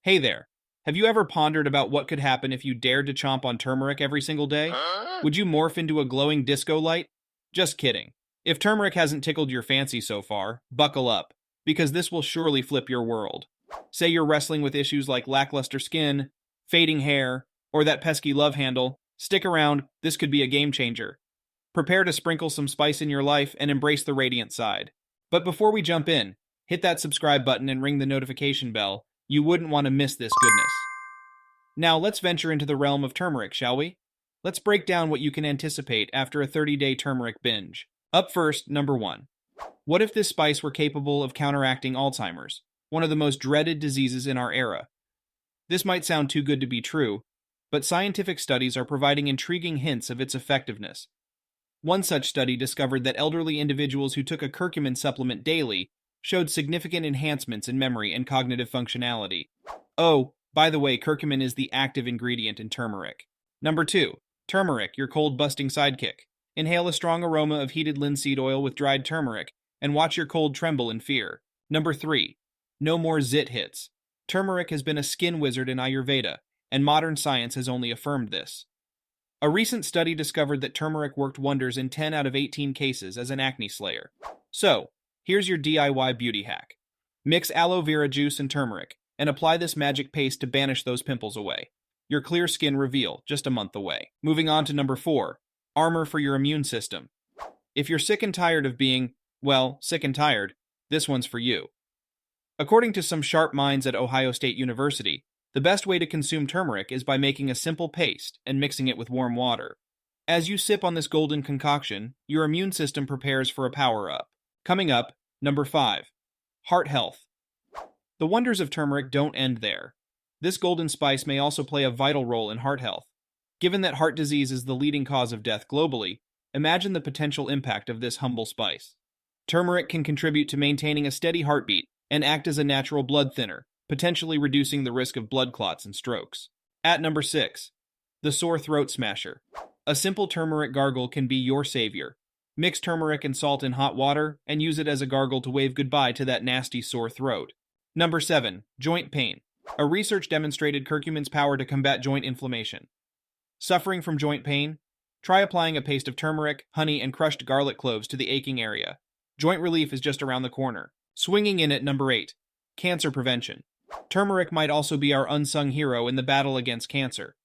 Hey there. Have you ever pondered about what could happen if you dared to chomp on turmeric every single day? Huh? Would you morph into a glowing disco light? Just kidding. If turmeric hasn't tickled your fancy so far, buckle up, because this will surely flip your world. Say you're wrestling with issues like lackluster skin, fading hair, or that pesky love handle. Stick around, this could be a game changer. Prepare to sprinkle some spice in your life and embrace the radiant side. But before we jump in, hit that subscribe button and ring the notification bell. You wouldn't want to miss this goodness. Now let's venture into the realm of turmeric, shall we? Let's break down what you can anticipate after a 30-day turmeric binge. Up first, number 1. What if this spice were capable of counteracting Alzheimer's, one of the most dreaded diseases in our era? This might sound too good to be true, but scientific studies are providing intriguing hints of its effectiveness. One such study discovered that elderly individuals who took a curcumin supplement daily showed significant enhancements in memory and cognitive functionality. Oh, by the way, curcumin is the active ingredient in turmeric. Number 2. Turmeric, your cold-busting sidekick. Inhale a strong aroma of heated linseed oil with dried turmeric, and watch your cold tremble in fear. Number 3. No more zit hits. Turmeric has been a skin wizard in Ayurveda, and modern science has only affirmed this. A recent study discovered that turmeric worked wonders in 10 out of 18 cases as an acne slayer. So, here's your DIY beauty hack. Mix aloe vera juice and turmeric, and apply this magic paste to banish those pimples away. Your clear skin reveal, just a month away. Moving on to number 4. Armor for your immune system. If you're sick and tired of being, well, sick and tired, this one's for you. According to some sharp minds at Ohio State University, the best way to consume turmeric is by making a simple paste and mixing it with warm water. As you sip on this golden concoction, your immune system prepares for a power-up. Coming up, number 5. Heart health. The wonders of turmeric don't end there. This golden spice may also play a vital role in heart health. Given that heart disease is the leading cause of death globally, imagine the potential impact of this humble spice. Turmeric can contribute to maintaining a steady heartbeat and act as a natural blood thinner, potentially reducing the risk of blood clots and strokes. At number 6. The sore throat smasher. A simple turmeric gargle can be your savior. Mix turmeric and salt in hot water and use it as a gargle to wave goodbye to that nasty sore throat. Number 7. Joint pain. A research demonstrated curcumin's power to combat joint inflammation. Suffering from joint pain? Try applying a paste of turmeric, honey, and crushed garlic cloves to the aching area. Joint relief is just around the corner. Swinging in at number 8. Cancer prevention. Turmeric might also be our unsung hero in the battle against cancer.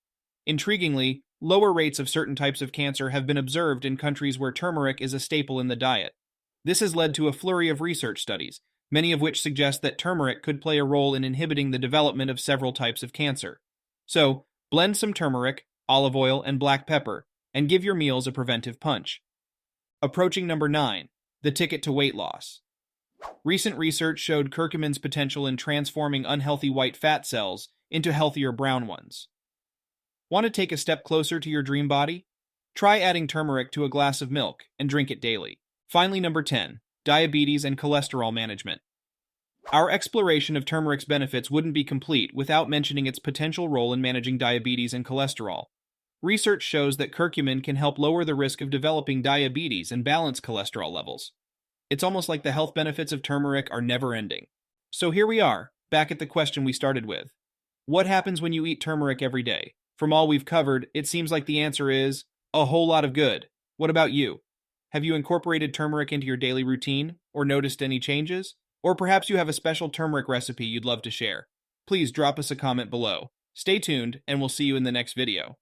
Intriguingly, lower rates of certain types of cancer have been observed in countries where turmeric is a staple in the diet. This has led to a flurry of research studies, many of which suggest that turmeric could play a role in inhibiting the development of several types of cancer. So, blend some turmeric, olive oil, and black pepper, and give your meals a preventive punch. Approaching number 9. The ticket to weight loss. Recent research showed curcumin's potential in transforming unhealthy white fat cells into healthier brown ones. Want to take a step closer to your dream body? Try adding turmeric to a glass of milk and drink it daily. Finally, number 10. Diabetes and cholesterol management. Our exploration of turmeric's benefits wouldn't be complete without mentioning its potential role in managing diabetes and cholesterol. Research shows that curcumin can help lower the risk of developing diabetes and balance cholesterol levels. It's almost like the health benefits of turmeric are never ending. So here we are, back at the question we started with. What happens when you eat turmeric every day? From all we've covered, it seems like the answer is a whole lot of good. What about you? Have you incorporated turmeric into your daily routine, or noticed any changes? Or perhaps you have a special turmeric recipe you'd love to share. Please drop us a comment below. Stay tuned, and we'll see you in the next video.